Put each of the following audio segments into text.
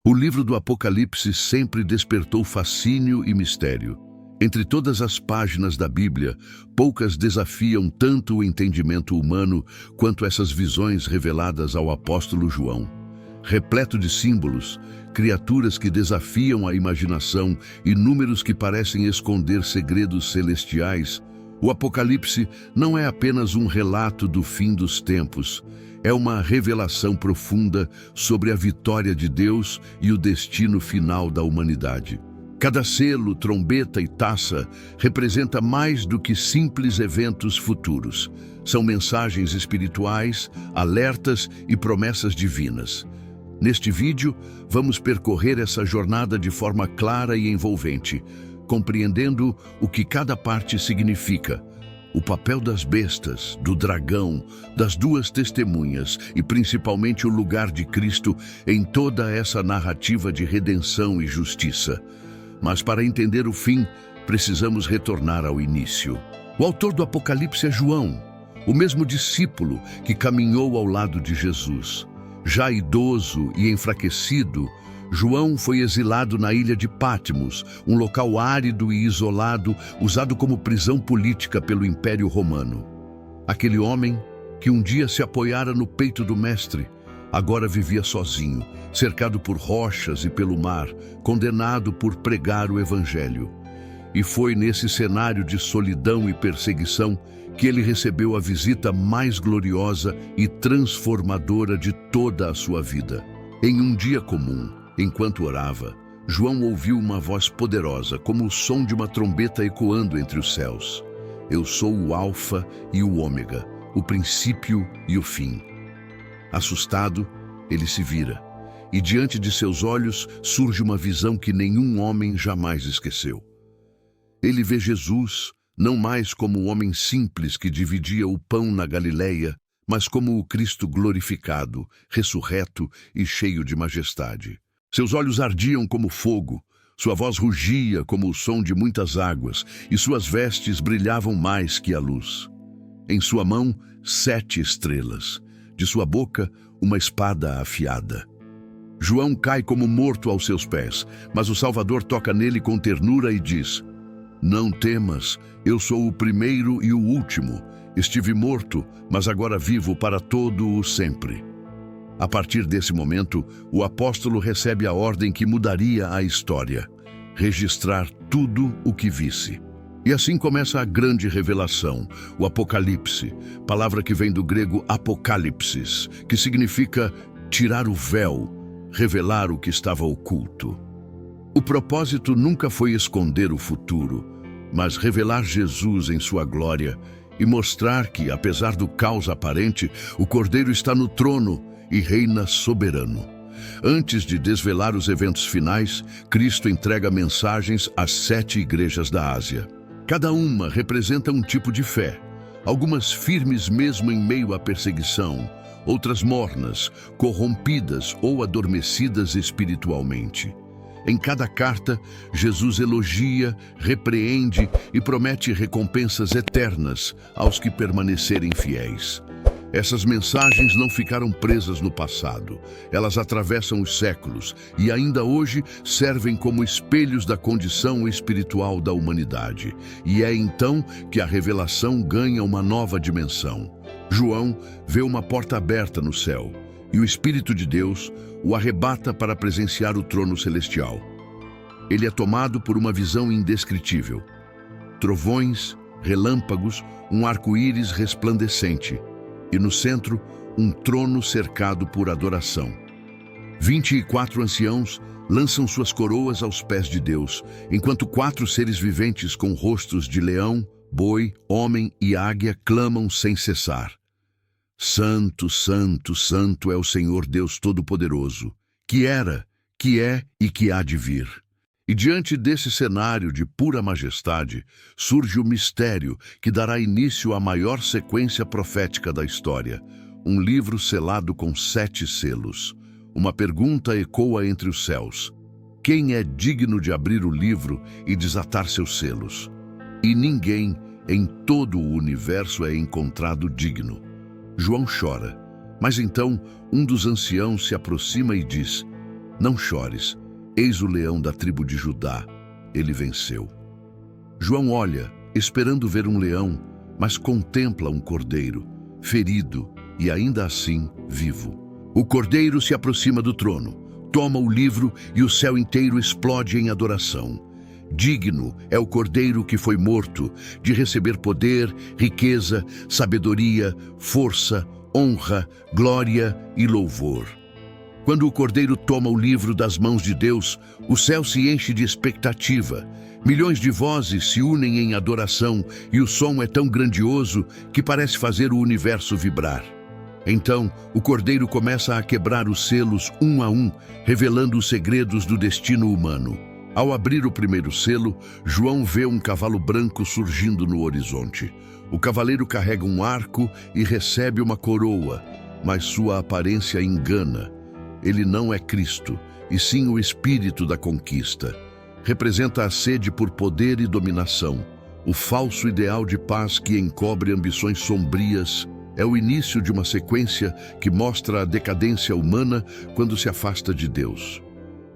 O livro do Apocalipse sempre despertou fascínio e mistério. Entre todas as páginas da Bíblia, poucas desafiam tanto o entendimento humano quanto essas visões reveladas ao apóstolo João. Repleto de símbolos, criaturas que desafiam a imaginação e números que parecem esconder segredos celestiais, o Apocalipse não é apenas um relato do fim dos tempos, é uma revelação profunda sobre a vitória de Deus e o destino final da humanidade. Cada selo, trombeta e taça representa mais do que simples eventos futuros. São mensagens espirituais, alertas e promessas divinas. Neste vídeo, vamos percorrer essa jornada de forma clara e envolvente, compreendendo o que cada parte significa, o papel das bestas, do dragão, das duas testemunhas e principalmente o lugar de Cristo em toda essa narrativa de redenção e justiça. Mas para entender o fim, precisamos retornar ao início. O autor do Apocalipse é João, o mesmo discípulo que caminhou ao lado de Jesus. Já idoso e enfraquecido, João foi exilado na ilha de Patmos, um local árido e isolado, usado como prisão política pelo Império Romano. Aquele homem, que um dia se apoiara no peito do Mestre, agora vivia sozinho, cercado por rochas e pelo mar, condenado por pregar o Evangelho. E foi nesse cenário de solidão e perseguição que ele recebeu a visita mais gloriosa e transformadora de toda a sua vida. Em um dia comum, enquanto orava, João ouviu uma voz poderosa, como o som de uma trombeta ecoando entre os céus. Eu sou o Alfa e o Ômega, o princípio e o fim. Assustado, ele se vira, e diante de seus olhos surge uma visão que nenhum homem jamais esqueceu. Ele vê Jesus, não mais como o homem simples que dividia o pão na Galileia, mas como o Cristo glorificado, ressurreto e cheio de majestade. Seus olhos ardiam como fogo, sua voz rugia como o som de muitas águas, e suas vestes brilhavam mais que a luz. Em sua mão, 7 estrelas. De sua boca, uma espada afiada. João cai como morto aos seus pés, mas o Salvador toca nele com ternura e diz: Não temas, eu sou o primeiro e o último. Estive morto, mas agora vivo para todo o sempre. A partir desse momento, o apóstolo recebe a ordem que mudaria a história: registrar tudo o que visse. E assim começa a grande revelação, o Apocalipse, palavra que vem do grego apokalipsis, que significa tirar o véu, revelar o que estava oculto. O propósito nunca foi esconder o futuro, mas revelar Jesus em sua glória e mostrar que, apesar do caos aparente, o Cordeiro está no trono e reina soberano. Antes de desvelar os eventos finais, Cristo entrega mensagens às 7 igrejas da Ásia. Cada uma representa um tipo de fé, algumas firmes mesmo em meio à perseguição, outras mornas, corrompidas ou adormecidas espiritualmente. Em cada carta, Jesus elogia, repreende e promete recompensas eternas aos que permanecerem fiéis. Essas mensagens não ficaram presas no passado. Elas atravessam os séculos e ainda hoje servem como espelhos da condição espiritual da humanidade. E é então que a revelação ganha uma nova dimensão. João vê uma porta aberta no céu e o Espírito de Deus o arrebata para presenciar o trono celestial. Ele é tomado por uma visão indescritível. Trovões, relâmpagos, um arco-íris resplandecente. E no centro, um trono cercado por adoração. 24 anciãos lançam suas coroas aos pés de Deus, enquanto 4 seres viventes com rostos de leão, boi, homem e águia clamam sem cessar. Santo, santo, santo é o Senhor Deus Todo-Poderoso, que era, que é e que há de vir. E diante desse cenário de pura majestade, surge o mistério que dará início à maior sequência profética da história, um livro selado com 7 selos. Uma pergunta ecoa entre os céus: quem é digno de abrir o livro e desatar seus selos? E ninguém em todo o universo é encontrado digno. João chora, mas então um dos anciãos se aproxima e diz: Não chores, eis o leão da tribo de Judá, ele venceu. João olha, esperando ver um leão, mas contempla um cordeiro, ferido e ainda assim vivo. O cordeiro se aproxima do trono, toma o livro e o céu inteiro explode em adoração. Digno é o cordeiro que foi morto de receber poder, riqueza, sabedoria, força, honra, glória e louvor. Quando o cordeiro toma o livro das mãos de Deus, o céu se enche de expectativa. Milhões de vozes se unem em adoração e o som é tão grandioso que parece fazer o universo vibrar. Então, o cordeiro começa a quebrar os selos um a um, revelando os segredos do destino humano. Ao abrir o primeiro selo, João vê um cavalo branco surgindo no horizonte. O cavaleiro carrega um arco e recebe uma coroa, mas sua aparência engana. Ele não é Cristo, e sim o espírito da conquista. Representa a sede por poder e dominação. O falso ideal de paz que encobre ambições sombrias é o início de uma sequência que mostra a decadência humana quando se afasta de Deus.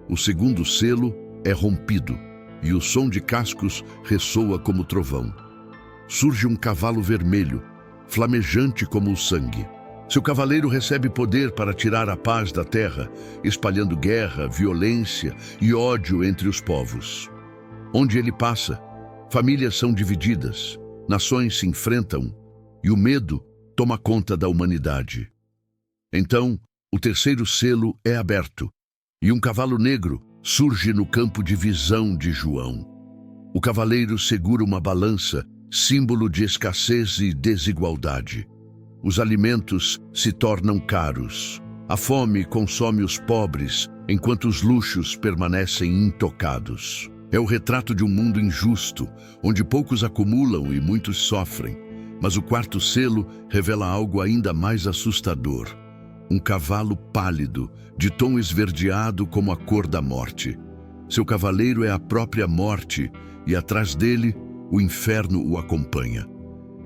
O segundo selo é rompido, e o som de cascos ressoa como trovão. Surge um cavalo vermelho, flamejante como o sangue. Seu cavaleiro recebe poder para tirar a paz da terra, espalhando guerra, violência e ódio entre os povos. Onde ele passa, famílias são divididas, nações se enfrentam, e o medo toma conta da humanidade. Então, o terceiro selo é aberto, e um cavalo negro surge no campo de visão de João. O cavaleiro segura uma balança, símbolo de escassez e desigualdade. Os alimentos se tornam caros. A fome consome os pobres, enquanto os luxos permanecem intocados. É o retrato de um mundo injusto, onde poucos acumulam e muitos sofrem. Mas o quarto selo revela algo ainda mais assustador. Um cavalo pálido, de tom esverdeado como a cor da morte. Seu cavaleiro é a própria morte, e atrás dele, o inferno o acompanha.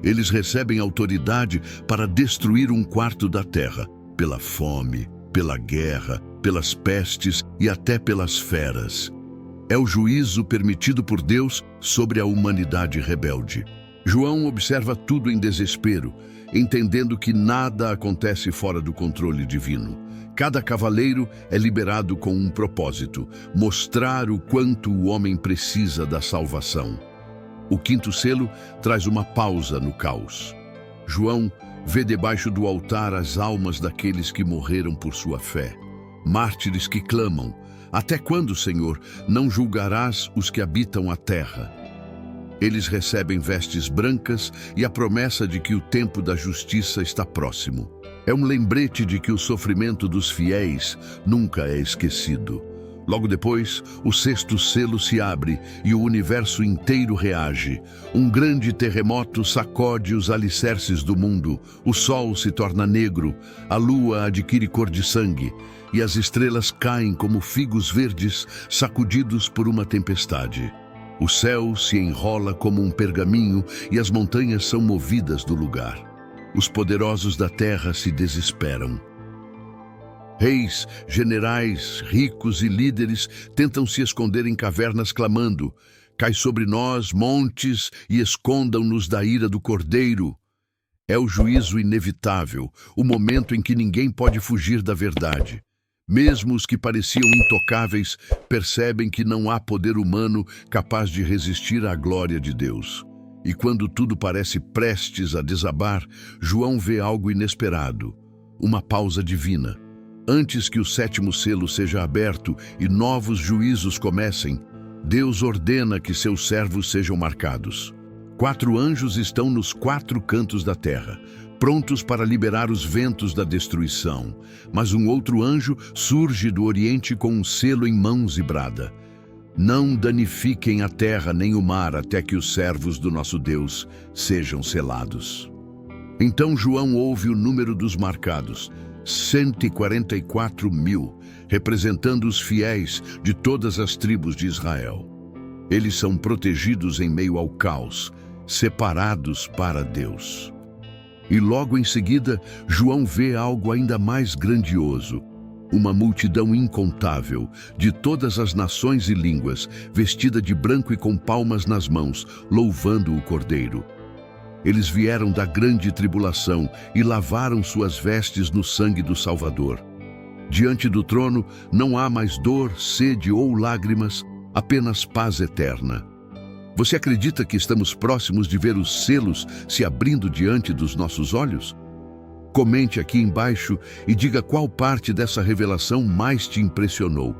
Eles recebem autoridade para destruir um quarto da terra, pela fome, pela guerra, pelas pestes e até pelas feras. É o juízo permitido por Deus sobre a humanidade rebelde. João observa tudo em desespero, entendendo que nada acontece fora do controle divino. Cada cavaleiro é liberado com um propósito: mostrar o quanto o homem precisa da salvação. O quinto selo traz uma pausa no caos. João vê debaixo do altar as almas daqueles que morreram por sua fé. Mártires que clamam: até quando, Senhor, não julgarás os que habitam a terra? Eles recebem vestes brancas e a promessa de que o tempo da justiça está próximo. É um lembrete de que o sofrimento dos fiéis nunca é esquecido. Logo depois, o sexto selo se abre e o universo inteiro reage. Um grande terremoto sacode os alicerces do mundo. O sol se torna negro, a lua adquire cor de sangue e as estrelas caem como figos verdes sacudidos por uma tempestade. O céu se enrola como um pergaminho e as montanhas são movidas do lugar. Os poderosos da terra se desesperam. Reis, generais, ricos e líderes tentam se esconder em cavernas clamando: cai sobre nós, montes, e escondam-nos da ira do Cordeiro. É o juízo inevitável, o momento em que ninguém pode fugir da verdade. Mesmo os que pareciam intocáveis percebem que não há poder humano capaz de resistir à glória de Deus. E quando tudo parece prestes a desabar, João vê algo inesperado: uma pausa divina. Antes que o sétimo selo seja aberto e novos juízos comecem, Deus ordena que seus servos sejam marcados. 4 anjos estão nos 4 cantos da terra, prontos para liberar os ventos da destruição. Mas um outro anjo surge do Oriente com um selo em mãos e brada: não danifiquem a terra nem o mar até que os servos do nosso Deus sejam selados. Então João ouve o número dos marcados: 144.000, representando os fiéis de todas as tribos de Israel. Eles são protegidos em meio ao caos, separados para Deus. E logo em seguida, João vê algo ainda mais grandioso: Uma multidão incontável, de todas as nações e línguas, vestida de branco e com palmas nas mãos, louvando o Cordeiro. Eles vieram da grande tribulação e lavaram suas vestes no sangue do Salvador. Diante do trono não há mais dor, sede ou lágrimas, apenas paz eterna. Você acredita que estamos próximos de ver os selos se abrindo diante dos nossos olhos? Comente aqui embaixo e diga qual parte dessa revelação mais te impressionou.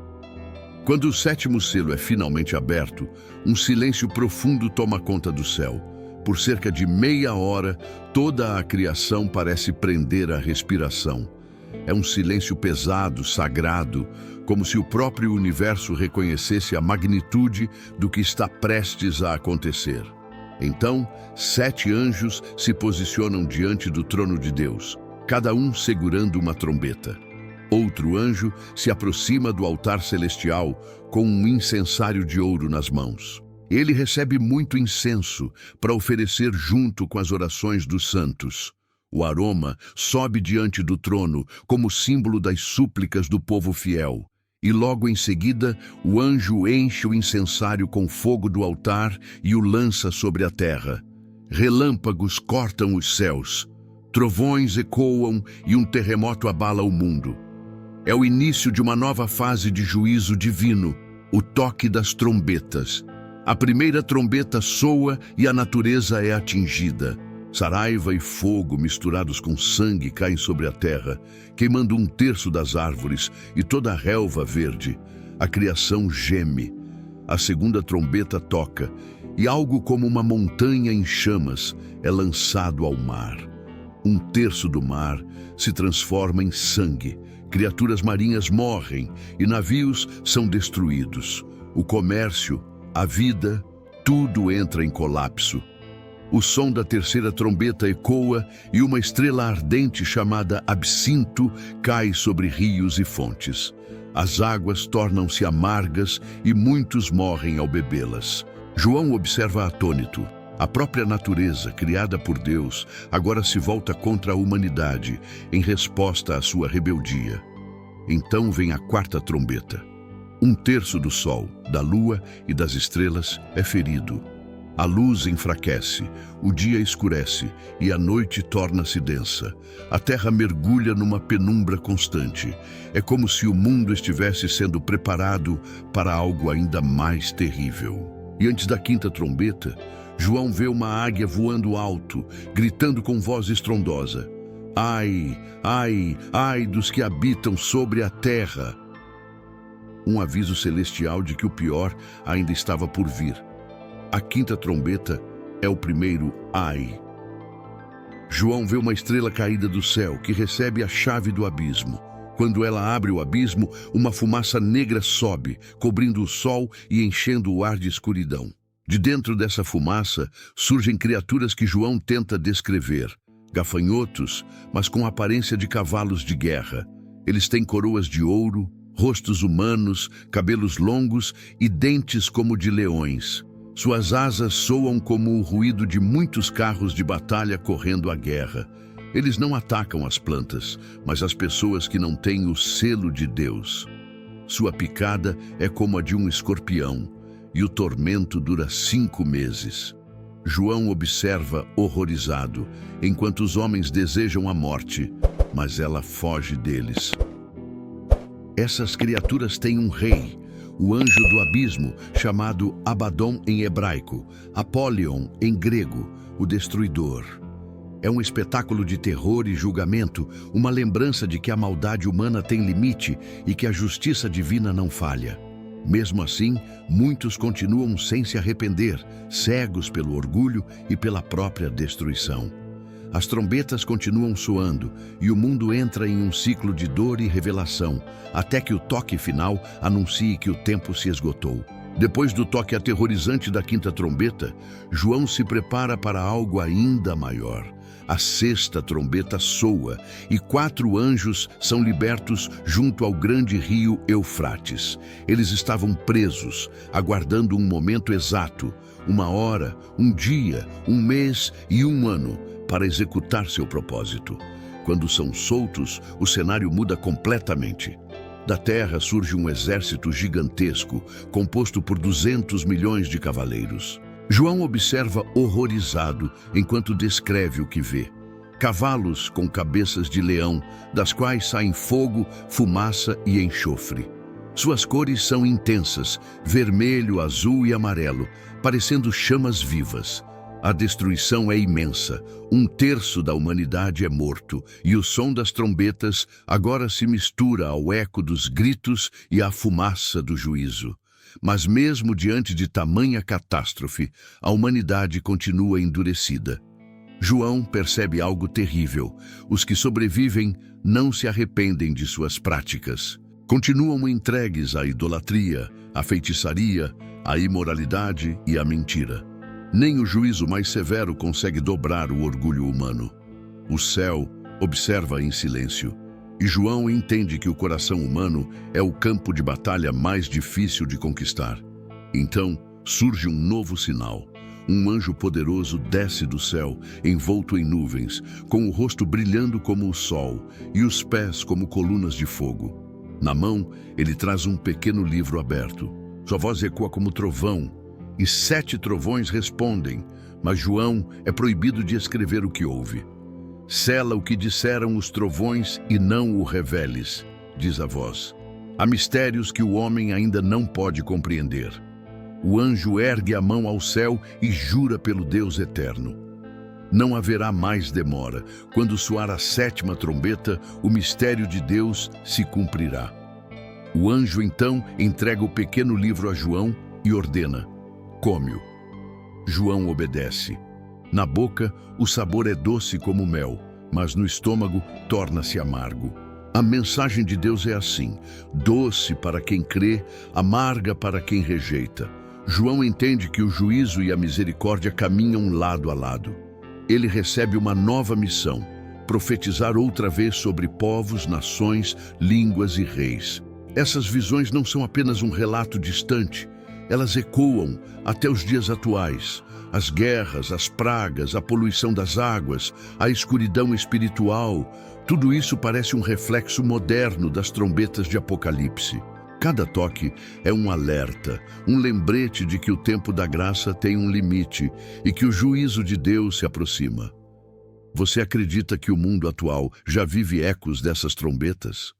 Quando o sétimo selo é finalmente aberto, um silêncio profundo toma conta do céu. Por cerca de meia hora, toda a criação parece prender a respiração. É um silêncio pesado, sagrado, como se o próprio universo reconhecesse a magnitude do que está prestes a acontecer. Então, 7 anjos se posicionam diante do trono de Deus, cada um segurando uma trombeta. Outro anjo se aproxima do altar celestial com um incensário de ouro nas mãos. Ele recebe muito incenso para oferecer junto com as orações dos santos. O aroma sobe diante do trono como símbolo das súplicas do povo fiel. E logo em seguida, o anjo enche o incensário com fogo do altar e o lança sobre a terra. Relâmpagos cortam os céus. Trovões ecoam e um terremoto abala o mundo. É o início de uma nova fase de juízo divino, o toque das trombetas. A primeira trombeta soa e a natureza é atingida. Saraiva e fogo misturados com sangue caem sobre a terra, queimando 1/3 das árvores e toda a relva verde. A criação geme. A segunda trombeta toca e algo como uma montanha em chamas é lançado ao mar. 1/3 do mar se transforma em sangue, criaturas marinhas morrem e navios são destruídos. O comércio, a vida, tudo entra em colapso. O som da terceira trombeta ecoa e uma estrela ardente chamada Absinto cai sobre rios e fontes. As águas tornam-se amargas e muitos morrem ao bebê-las. João observa atônito. A própria natureza, criada por Deus, agora se volta contra a humanidade, em resposta à sua rebeldia. Então vem a quarta trombeta. 1/3 do sol, da lua e das estrelas é ferido. A luz enfraquece, o dia escurece e a noite torna-se densa. A terra mergulha numa penumbra constante. É como se o mundo estivesse sendo preparado para algo ainda mais terrível. E antes da quinta trombeta, João vê uma águia voando alto, gritando com voz estrondosa: Ai, ai, ai dos que habitam sobre a terra! Um aviso celestial de que o pior ainda estava por vir. A quinta trombeta é o primeiro ai. João vê uma estrela caída do céu que recebe a chave do abismo. Quando ela abre o abismo, uma fumaça negra sobe, cobrindo o sol e enchendo o ar de escuridão. De dentro dessa fumaça surgem criaturas que João tenta descrever. Gafanhotos, mas com aparência de cavalos de guerra. Eles têm coroas de ouro, rostos humanos, cabelos longos e dentes como de leões. Suas asas soam como o ruído de muitos carros de batalha correndo à guerra. Eles não atacam as plantas, mas as pessoas que não têm o selo de Deus. Sua picada é como a de um escorpião, e o tormento dura 5 meses. João observa horrorizado, enquanto os homens desejam a morte, mas ela foge deles. Essas criaturas têm um rei, o anjo do abismo, chamado Abaddon em hebraico, Apollyon em grego, o destruidor. É um espetáculo de terror e julgamento, uma lembrança de que a maldade humana tem limite e que a justiça divina não falha. Mesmo assim, muitos continuam sem se arrepender, cegos pelo orgulho e pela própria destruição. As trombetas continuam soando e o mundo entra em um ciclo de dor e revelação, até que o toque final anuncie que o tempo se esgotou. Depois do toque aterrorizante da quinta trombeta, João se prepara para algo ainda maior. A sexta trombeta soa e 4 anjos são libertos junto ao grande rio Eufrates. Eles estavam presos, aguardando um momento exato, uma hora, um dia, um mês e um ano, para executar seu propósito. Quando são soltos, o cenário muda completamente. Da terra surge um exército gigantesco, composto por 200 milhões de cavaleiros. João observa horrorizado enquanto descreve o que vê. Cavalos com cabeças de leão, das quais saem fogo, fumaça e enxofre. Suas cores são intensas, vermelho, azul e amarelo, parecendo chamas vivas. A destruição é imensa, 1/3 da humanidade é morto, e o som das trombetas agora se mistura ao eco dos gritos e à fumaça do juízo. Mas mesmo diante de tamanha catástrofe, a humanidade continua endurecida. João percebe algo terrível. Os que sobrevivem não se arrependem de suas práticas. Continuam entregues à idolatria, à feitiçaria, à imoralidade e à mentira. Nem o juízo mais severo consegue dobrar o orgulho humano. O céu observa em silêncio, e João entende que o coração humano é o campo de batalha mais difícil de conquistar. Então surge um novo sinal. Um anjo poderoso desce do céu, envolto em nuvens, com o rosto brilhando como o sol e os pés como colunas de fogo. Na mão, ele traz um pequeno livro aberto. Sua voz ecoa como trovão, e 7 trovões respondem, mas João é proibido de escrever o que ouve. Sela o que disseram os trovões e não o reveles, diz a voz. Há mistérios que o homem ainda não pode compreender. O anjo ergue a mão ao céu e jura pelo Deus eterno. Não haverá mais demora. Quando soar a 7ª trombeta, o mistério de Deus se cumprirá. O anjo então entrega o pequeno livro a João e ordena: come-o. João obedece. Na boca, o sabor é doce como mel, mas no estômago torna-se amargo. A mensagem de Deus é assim: doce para quem crê, amarga para quem rejeita. João entende que o juízo e a misericórdia caminham lado a lado. Ele recebe uma nova missão: profetizar outra vez sobre povos, nações, línguas e reis. Essas visões não são apenas um relato distante, elas ecoam até os dias atuais. As guerras, as pragas, a poluição das águas, a escuridão espiritual, tudo isso parece um reflexo moderno das trombetas de Apocalipse. Cada toque é um alerta, um lembrete de que o tempo da graça tem um limite e que o juízo de Deus se aproxima. Você acredita que o mundo atual já vive ecos dessas trombetas?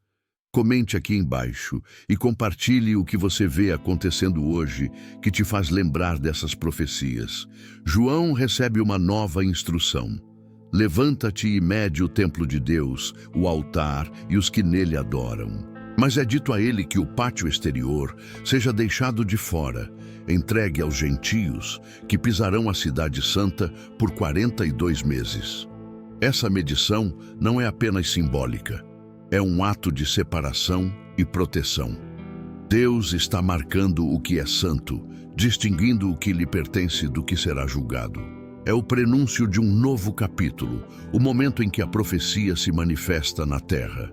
Comente aqui embaixo e compartilhe o que você vê acontecendo hoje que te faz lembrar dessas profecias. João recebe uma nova instrução. Levanta-te e mede o templo de Deus, o altar e os que nele adoram. Mas é dito a ele que o pátio exterior seja deixado de fora, entregue aos gentios, que pisarão a cidade santa por 42 meses. Essa medição não é apenas simbólica. É um ato de separação e proteção. Deus está marcando o que é santo, distinguindo o que lhe pertence do que será julgado. É o prenúncio de um novo capítulo, o momento em que a profecia se manifesta na terra.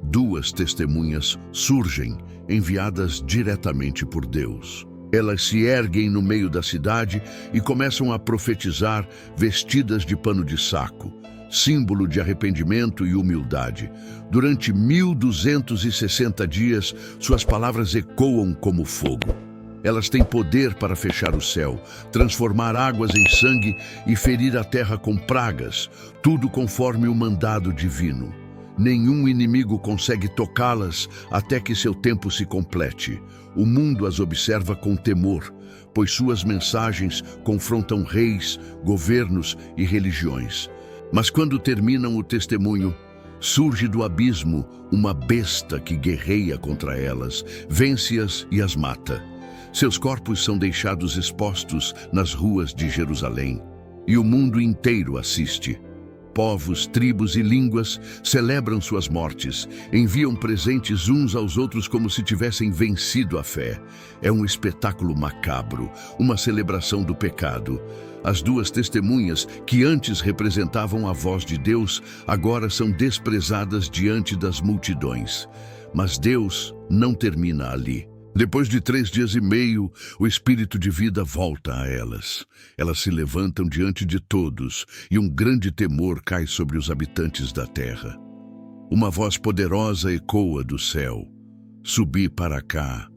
2 testemunhas surgem, enviadas diretamente por Deus. Elas se erguem no meio da cidade e começam a profetizar vestidas de pano de saco, símbolo de arrependimento e humildade. Durante 1260 dias, suas palavras ecoam como fogo. Elas têm poder para fechar o céu, transformar águas em sangue e ferir a terra com pragas, tudo conforme o mandado divino. Nenhum inimigo consegue tocá-las até que seu tempo se complete. O mundo as observa com temor, pois suas mensagens confrontam reis, governos e religiões. Mas quando terminam o testemunho, surge do abismo uma besta que guerreia contra elas, vence-as e as mata. Seus corpos são deixados expostos nas ruas de Jerusalém, e o mundo inteiro assiste. Povos, tribos e línguas celebram suas mortes, enviam presentes uns aos outros como se tivessem vencido a fé. É um espetáculo macabro, uma celebração do pecado. As 2 testemunhas, que antes representavam a voz de Deus, agora são desprezadas diante das multidões. Mas Deus não termina ali. Depois de 3 dias e meio, o espírito de vida volta a elas. Elas se levantam diante de todos e um grande temor cai sobre os habitantes da terra. Uma voz poderosa ecoa do céu: Subi para cá,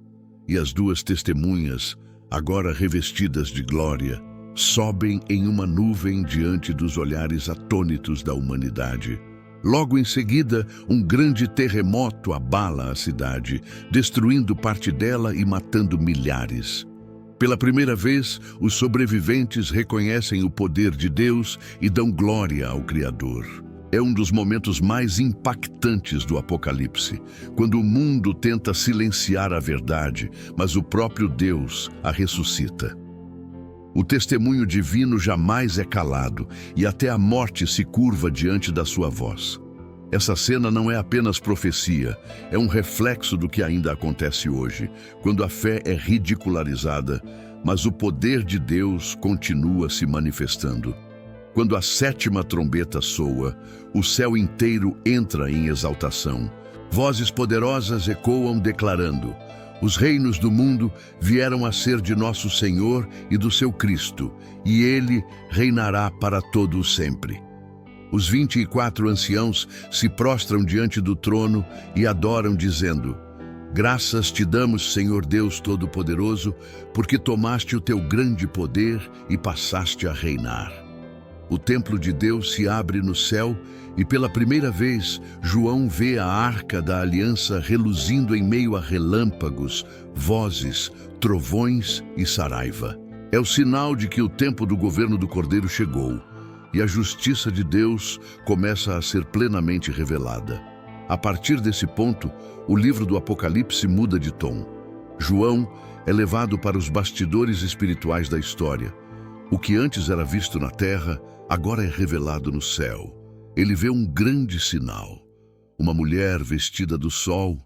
e as duas testemunhas, agora revestidas de glória, sobem em uma nuvem diante dos olhares atônitos da humanidade. Logo em seguida, um grande terremoto abala a cidade, destruindo parte dela e matando milhares. Pela primeira vez, os sobreviventes reconhecem o poder de Deus e dão glória ao Criador. É um dos momentos mais impactantes do Apocalipse, quando o mundo tenta silenciar a verdade, mas o próprio Deus a ressuscita. O testemunho divino jamais é calado e até a morte se curva diante da sua voz. Essa cena não é apenas profecia, é um reflexo do que ainda acontece hoje, quando a fé é ridicularizada, mas o poder de Deus continua se manifestando. Quando a sétima trombeta soa, o céu inteiro entra em exaltação. Vozes poderosas ecoam declarando: os reinos do mundo vieram a ser de nosso Senhor e do seu Cristo, e ele reinará para todo o sempre. Os 24 anciãos se prostram diante do trono e adoram, dizendo: graças te damos, Senhor Deus Todo-Poderoso, porque tomaste o teu grande poder e passaste a reinar. O templo de Deus se abre no céu e pela primeira vez João vê a arca da aliança reluzindo em meio a relâmpagos, vozes, trovões e saraiva. É o sinal de que o tempo do governo do Cordeiro chegou e a justiça de Deus começa a ser plenamente revelada. A partir desse ponto, o livro do Apocalipse muda de tom. João é levado para os bastidores espirituais da história. O que antes era visto na terra, agora é revelado no céu. Ele vê um grande sinal. Uma mulher vestida do sol,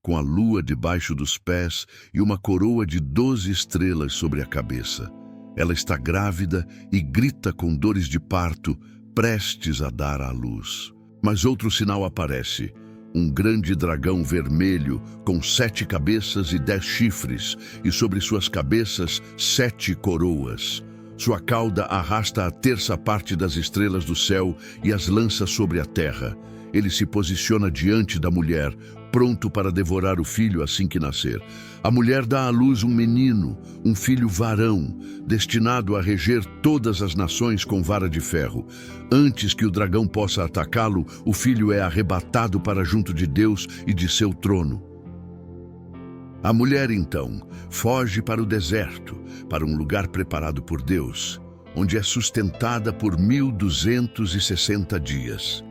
com a lua debaixo dos pés e uma coroa de 12 estrelas sobre a cabeça. Ela está grávida e grita com dores de parto, prestes a dar à luz. Mas outro sinal aparece. Um grande dragão vermelho com 7 cabeças e 10 chifres, e sobre suas cabeças 7 coroas. Sua cauda arrasta a terça parte das estrelas do céu e as lança sobre a terra. Ele se posiciona diante da mulher, pronto para devorar o filho assim que nascer. A mulher dá à luz um menino, um filho varão, destinado a reger todas as nações com vara de ferro. Antes que o dragão possa atacá-lo, o filho é arrebatado para junto de Deus e de seu trono. A mulher, então, foge para o deserto, para um lugar preparado por Deus, onde é sustentada por 1260 dias.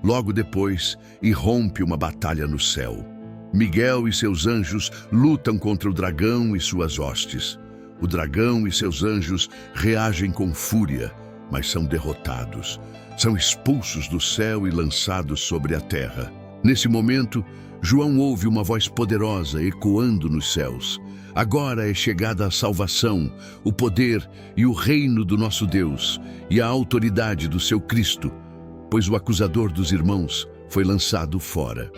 Logo depois, irrompe uma batalha no céu. Miguel e seus anjos lutam contra o dragão e suas hostes. O dragão e seus anjos reagem com fúria, mas são derrotados. São expulsos do céu e lançados sobre a terra. Nesse momento, João ouve uma voz poderosa ecoando nos céus. Agora é chegada a salvação, o poder e o reino do nosso Deus e a autoridade do seu Cristo, pois o acusador dos irmãos foi lançado fora.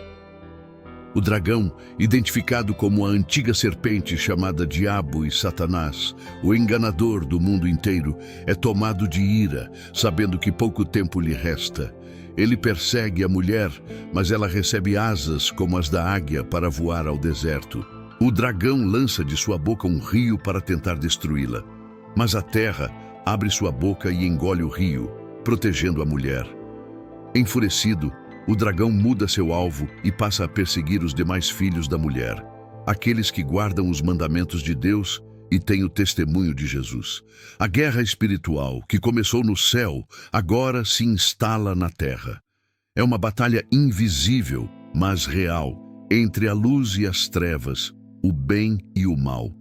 O dragão, identificado como a antiga serpente chamada Diabo e Satanás, o enganador do mundo inteiro, é tomado de ira, sabendo que pouco tempo lhe resta. Ele persegue a mulher, mas ela recebe asas como as da águia para voar ao deserto. O dragão lança de sua boca um rio para tentar destruí-la, mas a terra abre sua boca e engole o rio, protegendo a mulher. Enfurecido, o dragão muda seu alvo e passa a perseguir os demais filhos da mulher, aqueles que guardam os mandamentos de Deus e têm o testemunho de Jesus. A guerra espiritual, que começou no céu, agora se instala na terra. É uma batalha invisível, mas real, entre a luz e as trevas, o bem e o mal.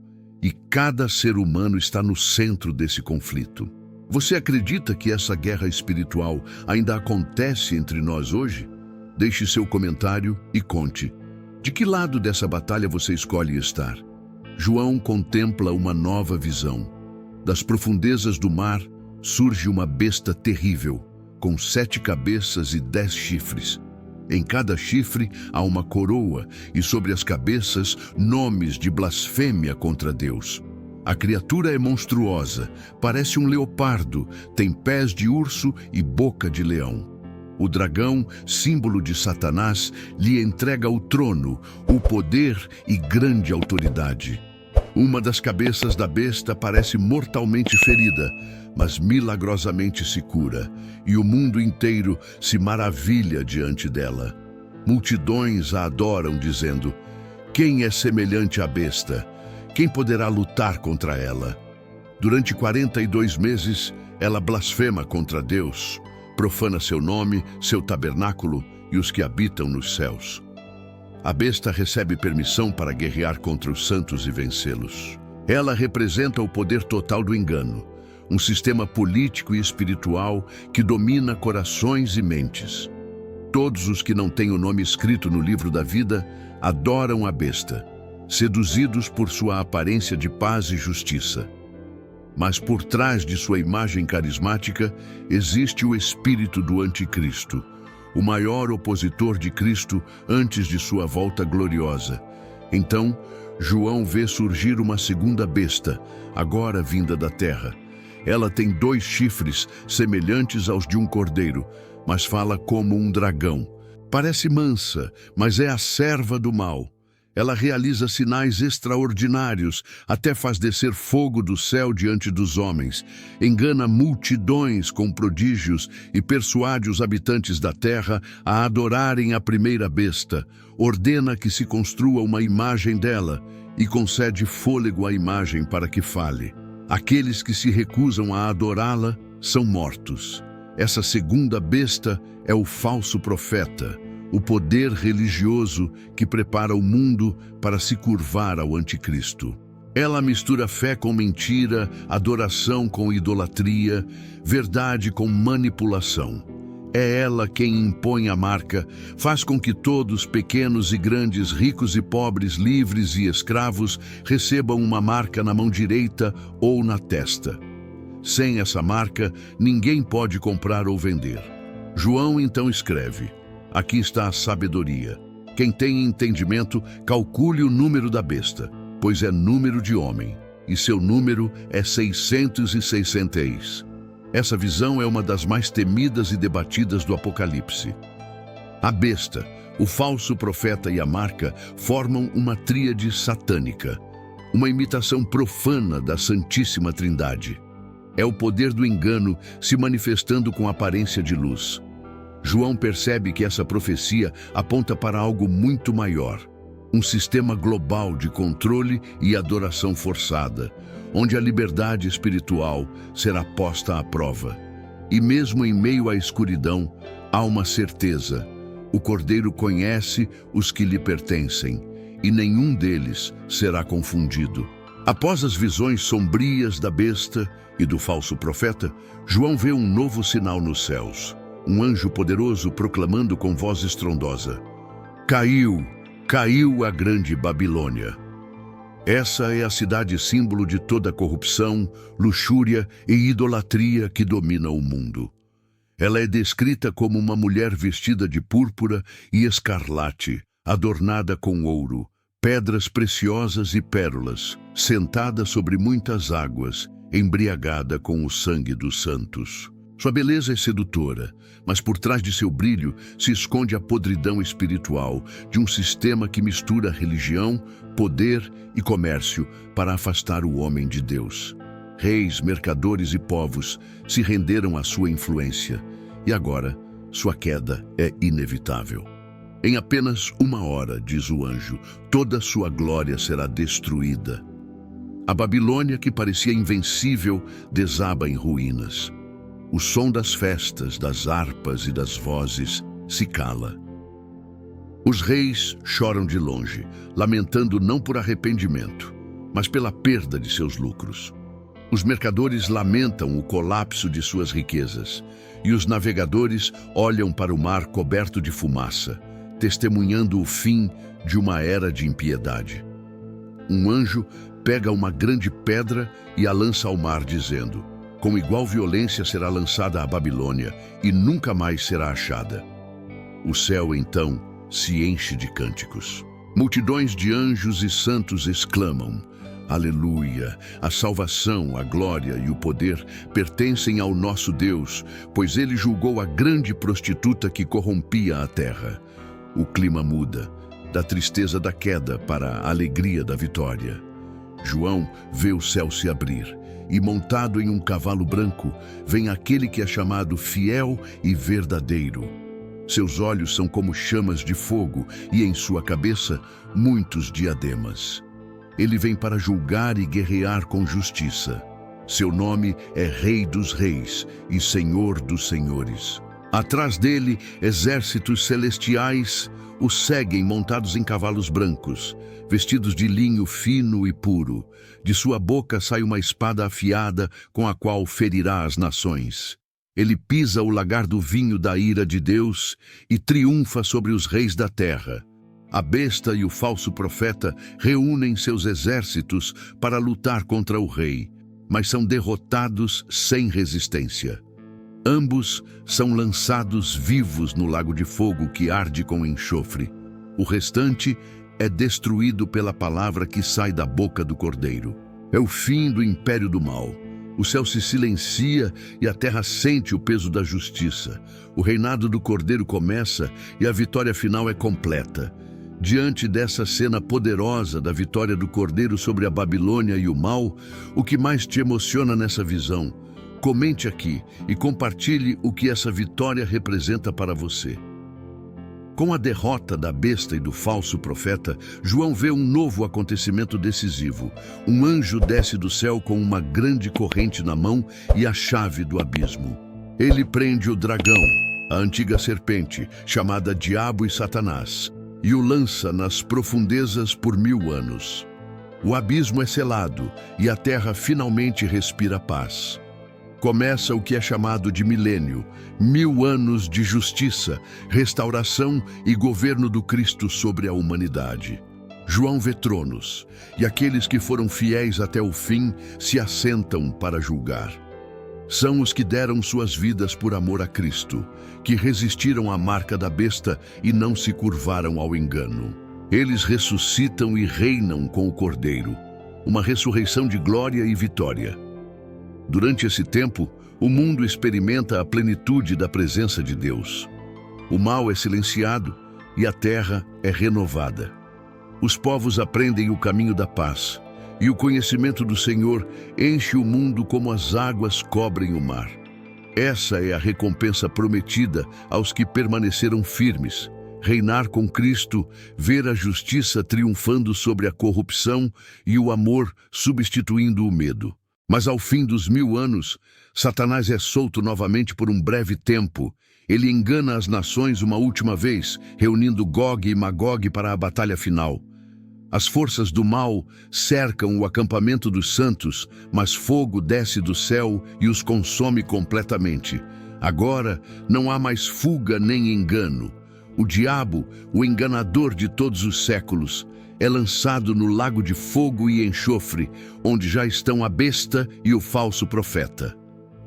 E cada ser humano está no centro desse conflito. Você acredita que essa guerra espiritual ainda acontece entre nós hoje? Deixe seu comentário e conte. De que lado dessa batalha você escolhe estar? João contempla uma nova visão. Das profundezas do mar surge uma besta terrível, com 7 cabeças e 10 chifres. Em cada chifre há uma coroa e sobre as cabeças nomes de blasfêmia contra Deus. A criatura é monstruosa, parece um leopardo, tem pés de urso e boca de leão. O dragão, símbolo de Satanás, lhe entrega o trono, o poder e grande autoridade. Uma das cabeças da besta parece mortalmente ferida, mas milagrosamente se cura, e o mundo inteiro se maravilha diante dela. Multidões a adoram, dizendo: quem é semelhante à besta? Quem poderá lutar contra ela? Durante 42 meses, ela blasfema contra Deus, profana seu nome, seu tabernáculo e os que habitam nos céus. A besta recebe permissão para guerrear contra os santos e vencê-los. Ela representa o poder total do engano, um sistema político e espiritual que domina corações e mentes. Todos os que não têm o nome escrito no livro da vida adoram a besta, seduzidos por sua aparência de paz e justiça. Mas por trás de sua imagem carismática existe o espírito do anticristo, o maior opositor de Cristo antes de sua volta gloriosa. Então, João vê surgir uma segunda besta, agora vinda da terra. Ela tem 2 chifres semelhantes aos de um cordeiro, mas fala como um dragão. Parece mansa, mas é a serva do mal. Ela realiza sinais extraordinários, até faz descer fogo do céu diante dos homens, engana multidões com prodígios e persuade os habitantes da terra a adorarem a primeira besta, ordena que se construa uma imagem dela e concede fôlego à imagem para que fale. Aqueles que se recusam a adorá-la são mortos. Essa segunda besta é o falso profeta, o poder religioso que prepara o mundo para se curvar ao anticristo. Ela mistura fé com mentira, adoração com idolatria, verdade com manipulação. É ela quem impõe a marca, faz com que todos, pequenos e grandes, ricos e pobres, livres e escravos, recebam uma marca na mão direita ou na testa. Sem essa marca, ninguém pode comprar ou vender. João então escreve: aqui está a sabedoria. Quem tem entendimento, calcule o número da besta, pois é número de homem, e seu número é 666. Essa visão é uma das mais temidas e debatidas do Apocalipse. A besta, o falso profeta e a marca formam uma tríade satânica, uma imitação profana da Santíssima Trindade. É o poder do engano se manifestando com aparência de luz. João percebe que essa profecia aponta para algo muito maior, um sistema global de controle e adoração forçada, onde a liberdade espiritual será posta à prova. E mesmo em meio à escuridão, há uma certeza: o Cordeiro conhece os que lhe pertencem, e nenhum deles será confundido. Após as visões sombrias da besta e do falso profeta, João vê um novo sinal nos céus. Um anjo poderoso proclamando com voz estrondosa: caiu, caiu a grande Babilônia. Essa é a cidade símbolo de toda a corrupção, luxúria e idolatria que domina o mundo. Ela é descrita como uma mulher vestida de púrpura e escarlate, adornada com ouro, pedras preciosas e pérolas, sentada sobre muitas águas, embriagada com o sangue dos santos. Sua beleza é sedutora, mas por trás de seu brilho se esconde a podridão espiritual de um sistema que mistura religião, poder e comércio para afastar o homem de Deus. Reis, mercadores e povos se renderam à sua influência, e agora sua queda é inevitável. Em apenas 1 hora, diz o anjo, toda sua glória será destruída. A Babilônia, que parecia invencível, desaba em ruínas. O som das festas, das harpas e das vozes se cala. Os reis choram de longe, lamentando não por arrependimento, mas pela perda de seus lucros. Os mercadores lamentam o colapso de suas riquezas, e os navegadores olham para o mar coberto de fumaça, testemunhando o fim de uma era de impiedade. Um anjo pega uma grande pedra e a lança ao mar, dizendo: com igual violência será lançada a Babilônia e nunca mais será achada. O céu, então, se enche de cânticos. Multidões de anjos e santos exclamam: Aleluia! A salvação, a glória e o poder pertencem ao nosso Deus, pois ele julgou a grande prostituta que corrompia a terra. O clima muda, da tristeza da queda para a alegria da vitória. João vê o céu se abrir, e montado em um cavalo branco, vem aquele que é chamado fiel e verdadeiro. Seus olhos são como chamas de fogo, e em sua cabeça muitos diademas. Ele vem para julgar e guerrear com justiça. Seu nome é Rei dos Reis e Senhor dos Senhores. Atrás dele, exércitos celestiais o seguem montados em cavalos brancos, vestidos de linho fino e puro. De sua boca sai uma espada afiada com a qual ferirá as nações. Ele pisa o lagar do vinho da ira de Deus e triunfa sobre os reis da terra. A besta e o falso profeta reúnem seus exércitos para lutar contra o rei, mas são derrotados sem resistência. Ambos são lançados vivos no lago de fogo que arde com enxofre. O restante é destruído pela palavra que sai da boca do Cordeiro. É o fim do império do mal. O céu se silencia e a terra sente o peso da justiça. O reinado do Cordeiro começa e a vitória final é completa. Diante dessa cena poderosa da vitória do Cordeiro sobre a Babilônia e o mal, o que mais te emociona nessa visão? Comente aqui e compartilhe o que essa vitória representa para você. Com a derrota da besta e do falso profeta, João vê um novo acontecimento decisivo. Um anjo desce do céu com uma grande corrente na mão e a chave do abismo. Ele prende o dragão, a antiga serpente, chamada Diabo e Satanás, e o lança nas profundezas por 1000 anos. O abismo é selado e a terra finalmente respira paz. Começa o que é chamado de milênio, 1000 anos de justiça, restauração e governo do Cristo sobre a humanidade. João vê tronos, e aqueles que foram fiéis até o fim se assentam para julgar. São os que deram suas vidas por amor a Cristo, que resistiram à marca da besta e não se curvaram ao engano. Eles ressuscitam e reinam com o Cordeiro, uma ressurreição de glória e vitória. Durante esse tempo, o mundo experimenta a plenitude da presença de Deus. O mal é silenciado e a terra é renovada. Os povos aprendem o caminho da paz, e o conhecimento do Senhor enche o mundo como as águas cobrem o mar. Essa é a recompensa prometida aos que permaneceram firmes. Reinar com Cristo, ver a justiça triunfando sobre a corrupção e o amor substituindo o medo. Mas ao fim dos 1000 anos, Satanás é solto novamente por um breve tempo. Ele engana as nações uma última vez, reunindo Gog e Magog para a batalha final. As forças do mal cercam o acampamento dos santos, mas fogo desce do céu e os consome completamente. Agora não há mais fuga nem engano. O diabo, o enganador de todos os séculos, é lançado no lago de fogo e enxofre, onde já estão a besta e o falso profeta.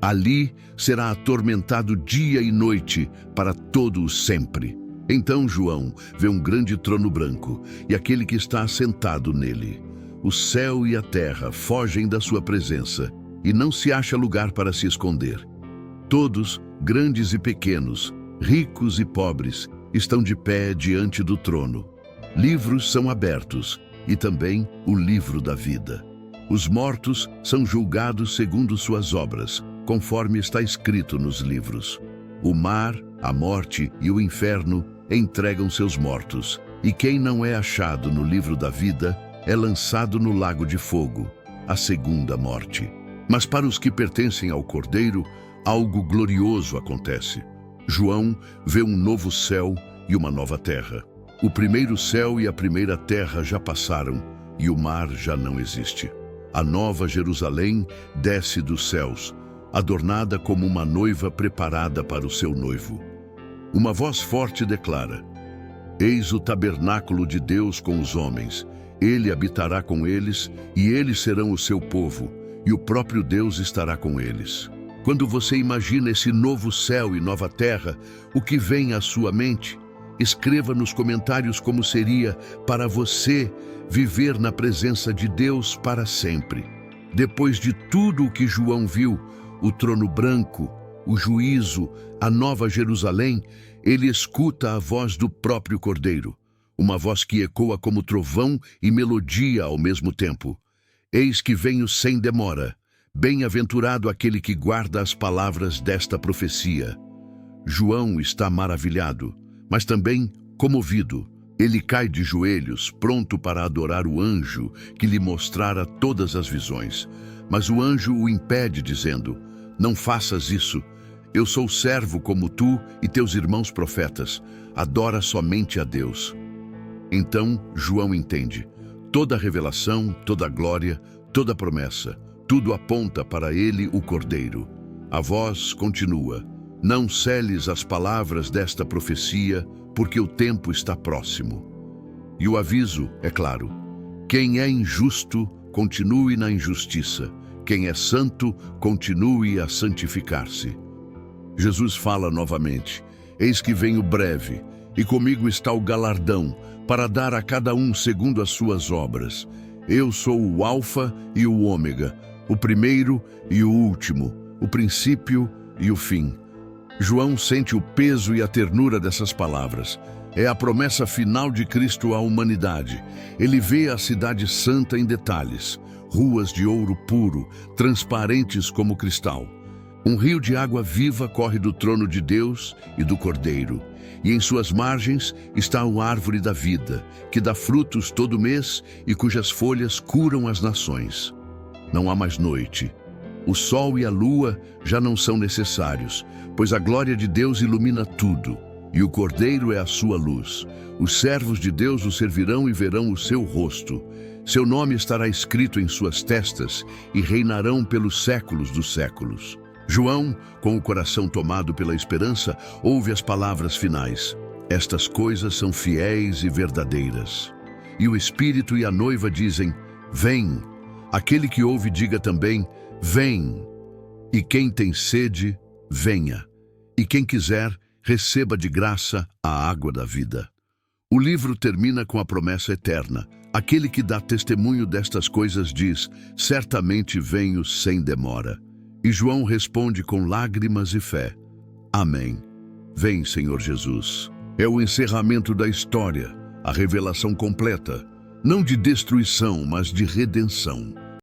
Ali será atormentado dia e noite para todo o sempre. Então João vê um grande trono branco e aquele que está assentado nele. O céu e a terra fogem da sua presença e não se acha lugar para se esconder. Todos, grandes e pequenos, ricos e pobres, estão de pé diante do trono. Livros são abertos, e também o livro da vida. Os mortos são julgados segundo suas obras, conforme está escrito nos livros. O mar, a morte e o inferno entregam seus mortos, e quem não é achado no livro da vida é lançado no lago de fogo, a segunda morte. Mas para os que pertencem ao Cordeiro, algo glorioso acontece. João vê um novo céu e uma nova terra. O primeiro céu e a primeira terra já passaram, e o mar já não existe. A nova Jerusalém desce dos céus, adornada como uma noiva preparada para o seu noivo. Uma voz forte declara: Eis o tabernáculo de Deus com os homens. Ele habitará com eles, e eles serão o seu povo, e o próprio Deus estará com eles. Quando você imagina esse novo céu e nova terra, o que vem à sua mente? Escreva nos comentários como seria para você viver na presença de Deus para sempre. Depois de tudo o que João viu, o trono branco, o juízo, a nova Jerusalém, ele escuta a voz do próprio Cordeiro, uma voz que ecoa como trovão e melodia ao mesmo tempo. Eis que venho sem demora. Bem-aventurado aquele que guarda as palavras desta profecia. João está maravilhado, mas também comovido. Ele cai de joelhos, pronto para adorar o anjo que lhe mostrara todas as visões. Mas o anjo o impede, dizendo: não faças isso. Eu sou servo como tu e teus irmãos profetas. Adora somente a Deus. Então João entende. Toda a revelação, toda a glória, toda a promessa, tudo aponta para ele, o Cordeiro. A voz continua: não celes as palavras desta profecia, porque o tempo está próximo. E o aviso é claro: quem é injusto, continue na injustiça. Quem é santo, continue a santificar-se. Jesus fala novamente: eis que venho breve, e comigo está o galardão, para dar a cada um segundo as suas obras. Eu sou o Alfa e o Ômega, o primeiro e o último, o princípio e o fim. João sente o peso e a ternura dessas palavras. É a promessa final de Cristo à humanidade. Ele vê a cidade santa em detalhes, ruas de ouro puro, transparentes como cristal. Um rio de água viva corre do trono de Deus e do Cordeiro, e em suas margens está a árvore da vida, que dá frutos todo mês e cujas folhas curam as nações. Não há mais noite. O sol e a lua já não são necessários, pois a glória de Deus ilumina tudo, e o Cordeiro é a sua luz. Os servos de Deus o servirão e verão o seu rosto. Seu nome estará escrito em suas testas e reinarão pelos séculos dos séculos. João, com o coração tomado pela esperança, ouve as palavras finais: estas coisas são fiéis e verdadeiras. E o Espírito e a noiva dizem: vem. Aquele que ouve diga também: vem. E quem tem sede, venha. E quem quiser, receba de graça a água da vida. O livro termina com a promessa eterna. Aquele que dá testemunho destas coisas diz: certamente venho sem demora. E João responde com lágrimas e fé: amém. Vem, Senhor Jesus. É o encerramento da história, a revelação completa, não de destruição, mas de redenção.